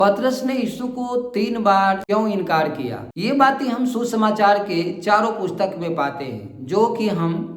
पतरस ने यीशु को 3 बार क्यों इनकार किया? ये बातें हम सुसमाचार के चारों पुस्तक में पाते हैं, जो कि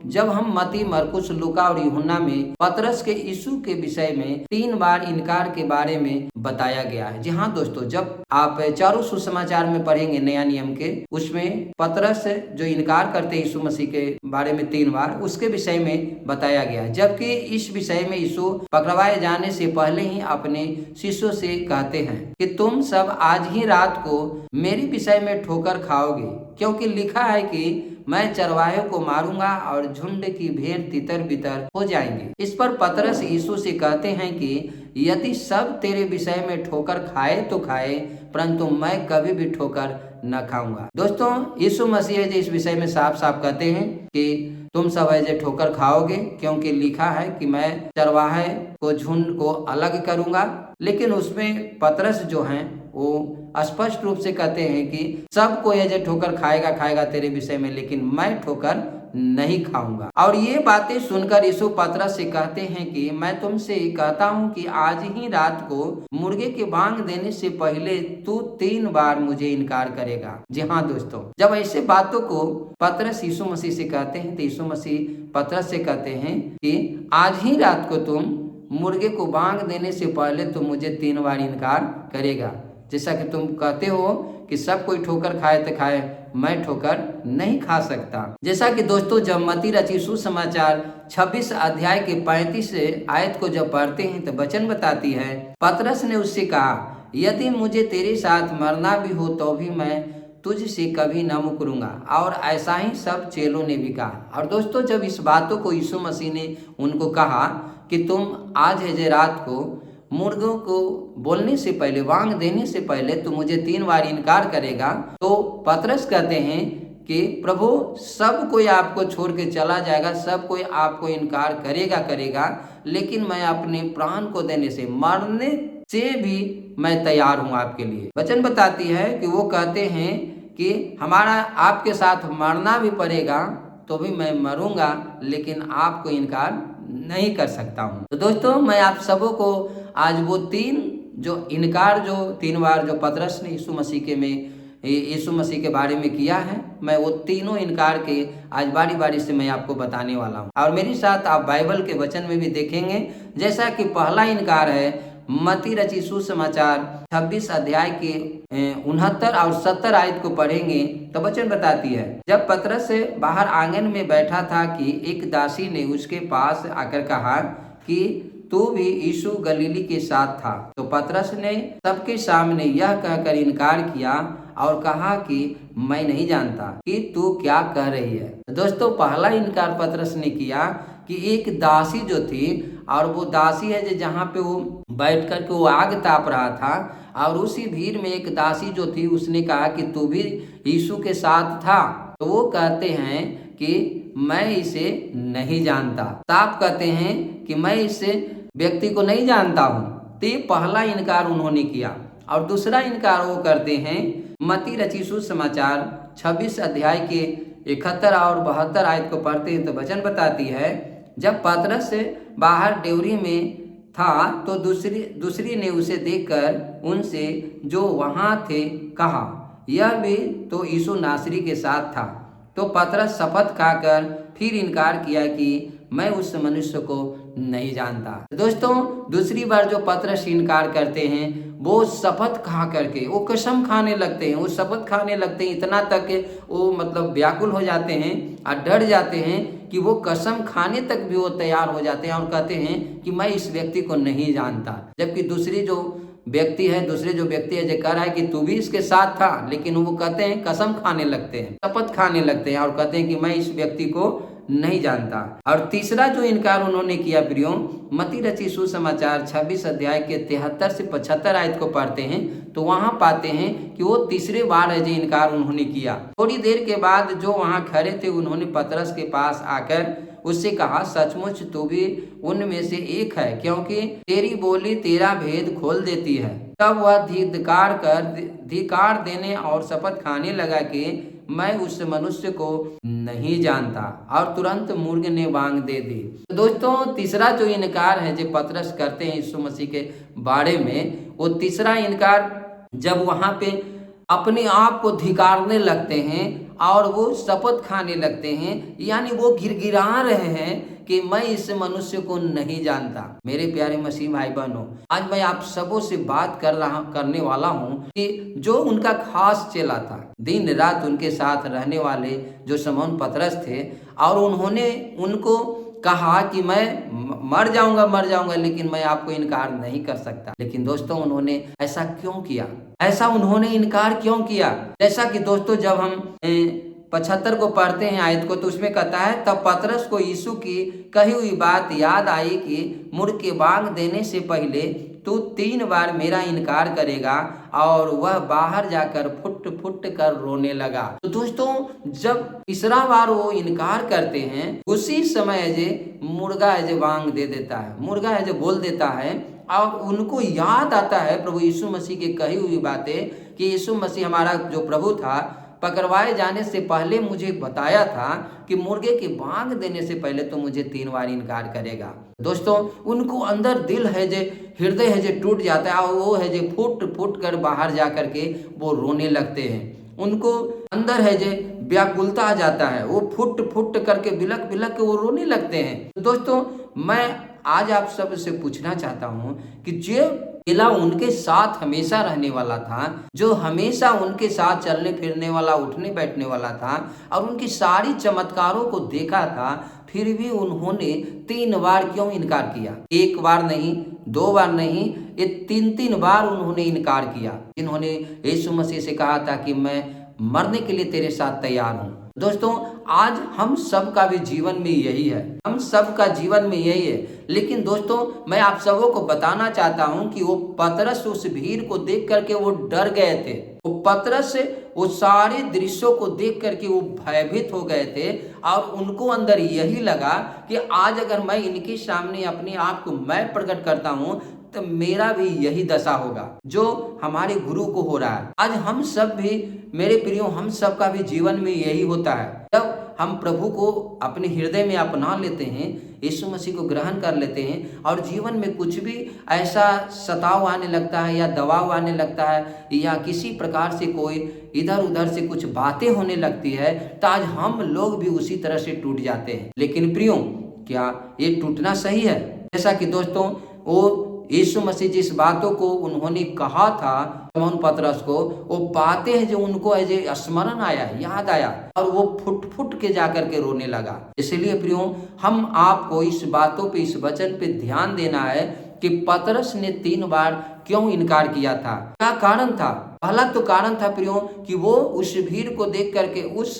जब हम मत्ती, मरकुस, लूका और यूहन्ना में पतरस के यीशु के विषय में 3 बार इनकार के बारे में बताया गया है। जी हाँ दोस्तों, जब आप चारों सुसमाचार में पढ़ेंगे नया नियम के, उसमें पतरस जो इनकार करते यीशु मसीह के बारे में 3 बार, उसके विषय में बताया गया है। जबकि इस विषय में यीशु पकड़वाए जाने से पहले ही अपने शिष्यों से कहते हैं कि तुम सब आज ही रात को मेरे विषय में ठोकर खाओगे, क्योंकि लिखा है कि मैं चरवाहे को मारूंगा और झुंड की भेड़ तितर बितर हो जाएंगे। इस पर पतरस यीशु से कहते हैं कि यदि सब तेरे विषय में ठोकर खाए तो खाए, परंतु मैं कभी भी ठोकर न खाऊंगा। दोस्तों, यीशु मसीह जी इस विषय में साफ साफ कहते हैं कि तुम सब ऐसे ठोकर खाओगे, क्योंकि लिखा है कि मैं चरवाहे को झुंड को अलग करूंगा। लेकिन उसमें पतरस जो हैं वो स्पष्ट रूप से कहते हैं कि सबको ये जो ठोकर खाएगा तेरे विषय में, लेकिन मैं ठोकर नहीं खाऊंगा। और ये बातें सुनकर यीशु पतरस से कहते हैं कि मैं तुमसे कहता हूँ कि आज ही रात को मुर्गे के बांग देने से पहले तू 3 बार मुझे इनकार करेगा। जी हाँ दोस्तों, जब ऐसे बातों को पतरस यीशु मसीह से कहते हैं तो यीशु मसीह पतरस से कहते हैं कि आज ही रात को तुम मुर्गे को बांग देने से पहले तुम मुझे 3 बार इनकार करेगा। जैसा कि तुम कहते हो कि सब कोई ठोकर खाए तो खाए, मैं ठोकर नहीं खा सकता। जैसा कि दोस्तों, जब मत्ती रचित सुसमाचार 26 अध्याय के 35 आयत को जब पढ़ते हैं तो वचन बताती है, पतरस ने उससे कहा, यदि मुझे तेरे साथ मरना भी हो तो भी मैं तुझसे कभी न मुकरूंगा। और ऐसा ही सब चेलों ने भी कहा। और दोस्तों, जब इस बातों को यीशु मसीह ने उनको कहा कि तुम आज है जे रात को मुर्गों को बोलने से पहले, वांग देने से पहले तो मुझे 3 बार इनकार करेगा, तो पतरस कहते हैं कि प्रभु, सब कोई आपको छोड़ के चला जाएगा, सब कोई आपको इनकार करेगा, लेकिन मैं अपने प्राण को देने से, मरने से भी मैं तैयार हूँ आपके लिए। वचन बताती है कि वो कहते हैं कि हमारा आपके साथ मरना भी पड़ेगा तो भी मैं मरूंगा, लेकिन आपको इनकार नहीं कर सकता हूँ। तो दोस्तों, मैं आप सबों को आज वो 3 बार जो पतरस ने यीशु मसीह के बारे में किया है, मैं वो तीनों इनकार के आज बारी बारी से मैं आपको बताने वाला हूँ। और मेरे साथ आप बाइबल के वचन में भी देखेंगे। जैसा कि पहला इनकार है मत्ती रचित सुसमाचार 26 अध्याय के 69 और 70 आयत को पढ़ेंगे तो वचन बताती है, जब पतरस बाहर आंगन में बैठा था कि एक दासी ने उसके पास आकर कहा कि तू भी यीशु गलीली के साथ था। तो पतरस ने सबके सामने यह कहकर इनकार किया और कहा कि मैं नहीं जानता कि तू क्या कह रही है। दोस्तों, पहला इनकार पतरस ने किया कि एक दासी जो थी, और वो दासी है जो जहाँ पे वो बैठ कर के वो आग ताप रहा था, और उसी भीड़ में एक दासी जो थी उसने कहा कि तू भी यीशु के साथ था। तो वो कहते हैं कि मैं इसे नहीं जानता। साफ कहते हैं कि मैं इस व्यक्ति को नहीं जानता हूँ। तो ये पहला इनकार उन्होंने किया। और दूसरा इनकार वो करते हैं मत्ती रचित सुसमाचार 26 अध्याय के 71 और 72 आयत को पढ़ते हैं तो वचन बताती है, जब पतरस बाहर डेवरी में था तो दूसरी ने उसे देखकर उनसे जो वहां थे कहा, यह भी तो यीशु नासरी के साथ था। तो पतरस शपथ खाकर फिर इनकार किया कि मैं उस मनुष्य को नहीं जानता। दोस्तों, दूसरी बार जो पतरस इनकार करते हैं वो शपथ खा करके वो कसम खाने लगते हैं, वो शपथ खाने लगते हैं, इतना तक वो मतलब व्याकुल हो जाते हैं और डर जाते हैं कि वो कसम खाने तक भी वो तैयार हो जाते हैं और कहते हैं कि मैं इस व्यक्ति को नहीं जानता। जबकि दूसरे जो व्यक्ति है जो कह रहा है कि तू भी इसके साथ था, लेकिन वो कहते हैं, कसम खाने लगते हैं, शपथ खाने लगते हैं और कहते हैं कि मैं इस व्यक्ति को नहीं जानता। और तीसरा जो इनकार उन्होंने किया प्रियो, मत्ती रचित सुसमाचार 26 अध्याय के 73 से 75 आयत को पढ़ते हैं तो वहां पाते हैं कि वो तीसरे बार है जो इनकार उन्होंने किया। थोड़ी देर के बाद जो वहां खड़े थे उन्होंने पतरस के पास आकर उससे कहा, सचमुच तू भी उनमें से एक है, क्योंकि तेरी बोली तेरा भेद खोल देती है। तब वह धिक्कार देने और शपथ खाने लगा कि मैं उस मनुष्य को नहीं जानता, और तुरंत मुर्गे ने बांग दे दी। तो दोस्तों, तीसरा जो इनकार है जो पतरस करते हैं यीशु मसीह के बारे में, वो तीसरा इनकार जब वहां पे अपने आप को धिकारने लगते हैं और वो शपथ खाने लगते हैं, यानी वो गिड़गिड़ा रहे हैं कि मैं इस मनुष्य को नहीं जानता। मेरे प्यारे मसीह भाई बहनों, आज मैं आप सबों से बात करने वाला हूं कि जो उनका खास चेला था, दिन रात उनके साथ रहने वाले जो शमौन पतरस थे, और उन्होंने उनको कहा कि मैं मर जाऊंगा, लेकिन मैं आपको इनकार नहीं कर सकता। लेकिन दोस्तों, उन्होंने ऐसा क्यों किया? ऐसा उन्होंने इनकार क्यों किया? जैसा कि दोस्तों, जब हम 75 को पढ़ते हैं आयत को, तो उसमें कहता है, तब पतरस को यीशु की कही हुई बात याद आई कि मुर्गे बांग देने से पहले तू 3 बार मेरा इनकार करेगा, और वह बाहर जाकर फुट फुट कर रोने लगा। तो दोस्तों, जब तीसरा बार वो इनकार करते हैं, उसी समय जे मुर्गा है जो बांग दे देता है, मुर्गा है जो बोल देता है, और उनको याद आता है प्रभु यीशु मसीह की कही हुई बातें कि यीशु मसीह हमारा जो प्रभु था, पकड़वाए जाने से पहले मुझे बताया था कि मुर्गे के बांग देने से पहले तो मुझे 3 बार इनकार करेगा। दोस्तों, उनको अंदर दिल है जो हृदय है जो टूट जाता है, और वो है जो फुट फुट कर बाहर जा करके वो रोने लगते हैं। उनको अंदर है जो व्याकुलता आ जाता है, वो फुट फुट करके बिलक बिलक के वो रोने लगते हैं। तो दोस्तों, मैं आज आप सब से पूछना चाहता हूँ कि जो चेला उनके साथ हमेशा रहने वाला था, जो हमेशा उनके साथ चलने फिरने वाला, उठने बैठने वाला था, और उनकी सारी चमत्कारों को देखा था, फिर भी उन्होंने 3 बार क्यों इनकार किया? 1 बार नहीं, 2 बार नहीं, ये 3 बार उन्होंने इनकार किया। जिन्होंने यीशु मसीह से कहा था कि मैं मरने के लिए तेरे साथ तैयार हूँ। दोस्तों, आज हम सब का भी जीवन में यही है, हम सब का जीवन में यही है। लेकिन दोस्तों, मैं आप सबों को बताना चाहता हूं कि वो पतरस उस भीड़ को देख करके वो डर गए थे। वो पतरस वो सारे दृश्यों को देख करके वो भयभीत हो गए थे, और उनको अंदर यही लगा कि आज अगर मैं इनके सामने अपने आप को मैं प्रकट करता हूं, तो मेरा भी यही दशा होगा जो हमारे गुरु को हो रहा है। आज हम सब भी, मेरे प्रियो, हम सब का भी जीवन में यही होता है। जब हम प्रभु को अपने हृदय में अपना लेते हैं, यीशु मसीह को ग्रहण कर लेते हैं, और जीवन में कुछ भी ऐसा सताव आने लगता है या दबाव आने लगता है, या किसी प्रकार से कोई इधर उधर से कुछ बातें होने लगती है, तो आज हम लोग भी उसी तरह से टूट जाते हैं। लेकिन प्रियो, क्या ये टूटना सही है? जैसा कि दोस्तों, वो यीशु मसीह जिस बातों को उन्होंने कहा था शमौन पतरस को, वो बातें हैं जो उनको जो स्मरण आया, याद आया, और वो फुट फुट के जाकर के रोने लगा। इसलिए प्रियो, हम आपको इस बातों पे, इस वचन पे ध्यान देना है कि पतरस ने 3 बार क्यों इनकार किया था। क्या कारण था? पहला तो कारण था प्रियो कि वो उस भीड़ को देख करके, उस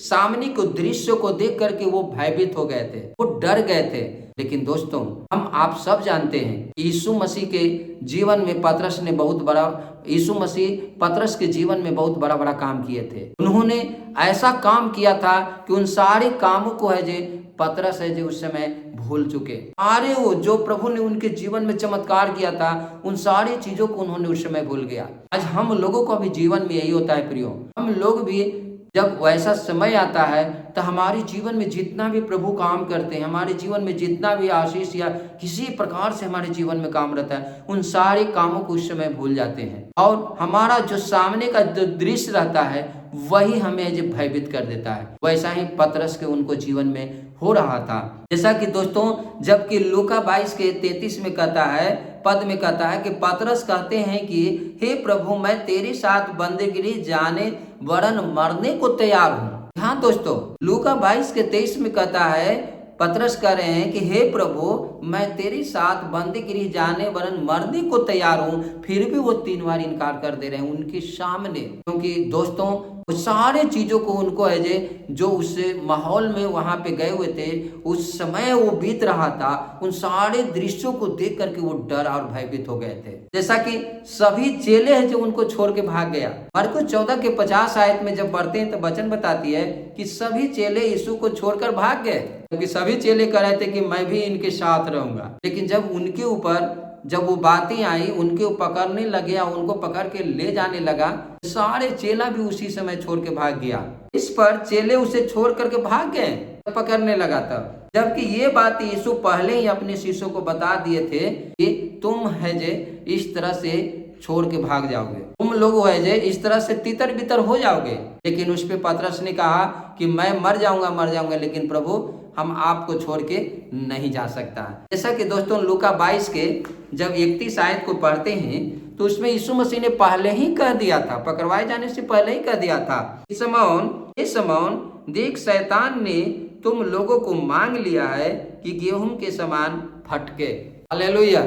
सामने को दृश्य को देख करके वो भयभीत हो गए थे, वो डर गए थे। लेकिन दोस्तों, हम आप सब जानते हैं यीशु मसीह के जीवन में पतरस ने बहुत बड़ा, यीशु मसीह पतरस के जीवन में बहुत बड़ा बड़ा काम किए थे। उन्होंने ऐसा काम किया था कि उन सारे कामों को है जो पतरस है जो उस समय भूल चुके। सारे वो जो प्रभु ने उनके जीवन में चमत्कार किया था, उन सारी चीजों को उन्होंने उस समय भूल गया। आज हम लोगों का भी जीवन में यही होता है प्रियो। हम लोग भी जब वैसा समय आता है, तो हमारे जीवन में जितना भी प्रभु काम करते हैं, हमारे जीवन में जितना भी आशीष या किसी प्रकार से हमारे जीवन में काम रहता है, उन सारे कामों को उस समय भूल जाते हैं, और हमारा जो सामने का जो दृश्य रहता है वही हमें जो भयभीत कर देता है। वैसा ही पतरस के उनको जीवन में हो रहा था। जैसा कि दोस्तों, जबकि लूका 22 के 33 में कहता है, पद में कहता है कि पतरस कहते हैं कि हे प्रभु, मैं तेरे साथ बंदगी जाने वरन मरने को तैयार हूँ। हाँ दोस्तों, लूका 22 के 23 में कहता है, पतरस कह रहे हैं कि हे प्रभु, मैं तेरे साथ बंदगी जाने वरन मरने को तैयार हूँ। फिर भी वो 3 बार इनकार कर दे रहे हैं उनके सामने। क्योंकि दोस्तों, वो सारे चीजों को उनको है जो उस माहौल में वहां पे गए हुए थे, उस समय वो बीत रहा था, उन सारे दृश्यों को देख करके वो डर और भयभीत हो गए थे। जैसा कि सभी चेले हैं जो उनको छोड़ के भाग गया। मरकुस 14 के 50 आयत में जब पढ़ते हैं तो वचन बताती है कि सभी चेले यीशु को छोड़कर भाग गए, क्योंकि सभी चेले कह रहे थे कि मैं भी इनके साथ रहूंगा। लेकिन जब उनके ऊपर जब वो बातें आई उनके पकड़ने लगे या उनको पकड़ के ले जाने लगा, सारे चेला भी उसी समय छोड़ के भाग गया। इस पर चेले उसे छोड़ करके भाग गए, पकड़ने लगा तब। जबकि ये बात यीशु पहले ही अपने शिष्यों को बता दिए थे कि तुम है जे इस तरह से छोड़ के भाग जाओगे, तुम लोग है जे इस तरह से तितर बितर हो जाओगे। लेकिन उस पे पतरस ने कहा कि मैं मर जाऊंगा, लेकिन प्रभु हम आपको छोड़ के नहीं जा सकता। जैसा कि दोस्तों लूका 22 के जब 31 आयत को पढ़ते हैं तो उसमें यीशु मसीह ने पहले ही कह दिया था, पकड़वाए जाने से पहले ही कह दिया था, शमौन देख शैतान ने तुम लोगों को मांग लिया है कि गेहूं के समान फटके। हालेलुया।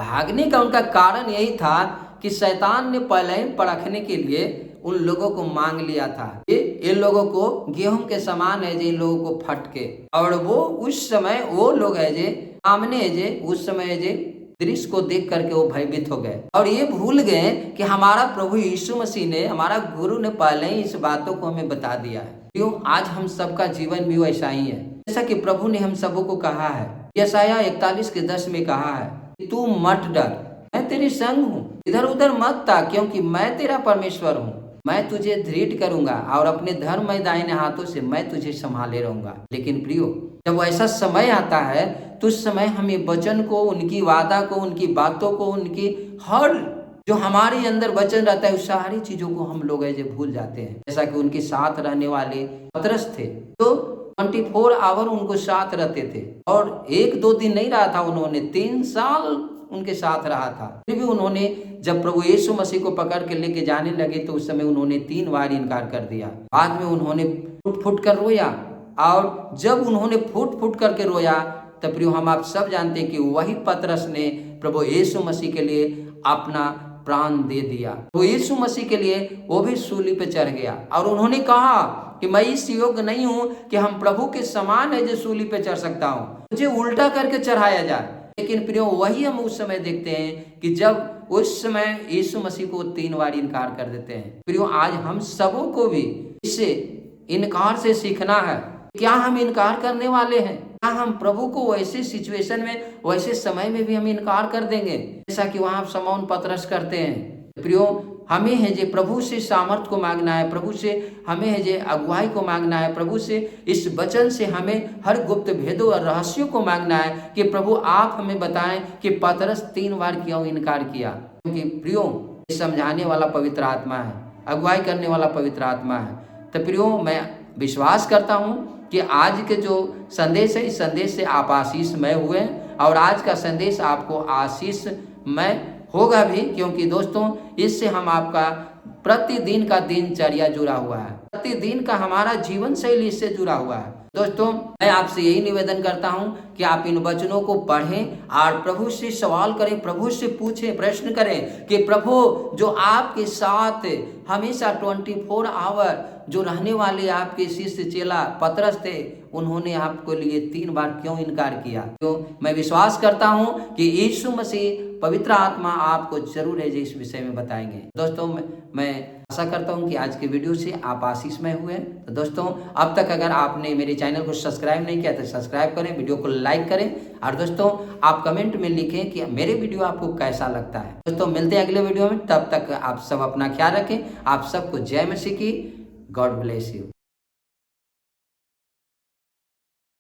भागने का उनका कारण यही था कि शैतान ने पहले ही परखने के लिए उन लोगों को मांग लिया था कि इन लोगों को गेहूं के समान है जे इन लोगों को फटके। और वो उस समय वो लोग है जे सामने है जे उस समय है जे दृश्य को देख करके वो भयभीत हो गए और ये भूल गए कि हमारा प्रभु यीशु मसीह ने, हमारा गुरु ने पहले ही इस बातों को हमें बता दिया है। क्यों आज हम सबका जीवन भी वैसा ही है, जैसा कि प्रभु ने हम सबों को कहा है। यशायाह 41:10 में कहा है कि तू मत डर, मैं तेरे संग हूँ, इधर उधर मत ताक, क्योंकि मैं तेरा परमेश्वर हूँ। मैं तुझे दृढ़ करूंगा और अपने धर्ममय दाहिने हाथों से मैं तुझे संभाले रहूंगा। लेकिन प्रियो, जब ऐसा समय आता है तो उस समय हमें वचन को, उनकी वादा को, उनकी बातों को, उनकी हर जो हमारे अंदर वचन रहता है उस सारी चीजों को हम लोग ऐसे भूल जाते हैं। जैसा कि उनके साथ रहने वाले पतरस थे तो 24 आवर उनको साथ रहते थे और 1-2 दिन नहीं रहा था, उन्होंने 3 साल उनके साथ रहा था। फिर भी उन्होंने जब प्रभु यीशु मसीह को पकड़ के लेके जाने लगे तो उस समय उन्होंने 3 बार इनकार कर दिया। बाद में उन्होंने फुट फुट कर रोया और जब उन्होंने फुट फुट करके रोया तब प्रियो हम आप सब जानते हैं कि वही पतरस ने प्रभु यीशु मसीह के लिए अपना प्राण दे दिया। तो यीशु मसीह के लिए वो भी सूली पे चढ़ गया और उन्होंने कहा कि मैं इस योग्य नहीं हूं कि हम प्रभु के समान है जो सूली पे चढ़ सकता हूं, मुझे उल्टा करके चढ़ाया जाए। लेकिन प्रियो वही हम उस समय देखते हैं कि जब उस समय यीशु मसीह को 3 बार इनकार कर देते हैं। प्रियो आज हम सबों को भी इससे इनकार से सीखना है। क्या हम इनकार करने वाले हैं? क्या हम प्रभु को वैसे सिचुएशन में, वैसे समय में भी हम इनकार कर देंगे जैसा कि वहां शमौन पतरस करते हैं? प्रियो हमें है जे प्रभु से सामर्थ को मांगना है, प्रभु से हमें है जे अगुवाई को मांगना है, प्रभु से इस वचन से हमें हर गुप्त भेदों और रहस्यों को मांगना है कि प्रभु आप हमें बताएं कि पतरस 3 बार क्यों इनकार किया। क्योंकि प्रियो समझाने वाला पवित्र आत्मा है, अगुवाई करने वाला पवित्र आत्मा है। तो प्रियो मैं विश्वास करता हूँ कि आज के जो संदेश है इस संदेश से आप आशीषमय हुए और आज का संदेश आपको आशीषमय होगा भी, क्योंकि दोस्तों इससे हम आपका प्रतिदिन का दिनचर्या जुड़ा हुआ है, प्रतिदिन का हमारा जीवन शैली इससे जुड़ा हुआ है। दोस्तों मैं आपसे यही निवेदन करता हूं कि आप इन वचनों को पढ़ें और प्रभु से सवाल करें, प्रभु से पूछें, प्रश्न करें कि प्रभु जो आपके साथ हमेशा 24 आवर जो रहने वाले आपके शिष्य चेला पतरस थे, उन्होंने आपको लिए 3 बार क्यों इनकार किया। तो मैं विश्वास करता हूं कि यीशु मसीह पवित्र आत्मा आपको जरूर है जो इस विषय में बताएंगे। दोस्तों मैं आशा करता हूं कि आज के वीडियो से आप आशीषमय हुए। तो दोस्तों अब तक अगर आपने मेरे चैनल को सब्सक्राइब नहीं किया तो सब्सक्राइब करें, वीडियो को लाइक करें और दोस्तों आप कमेंट में लिखें कि मेरे वीडियो आपको कैसा लगता है। दोस्तों मिलते हैं अगले वीडियो में, तब तक आप सब अपना ख्याल रखें। आप सबको जय मसीह की। God bless you.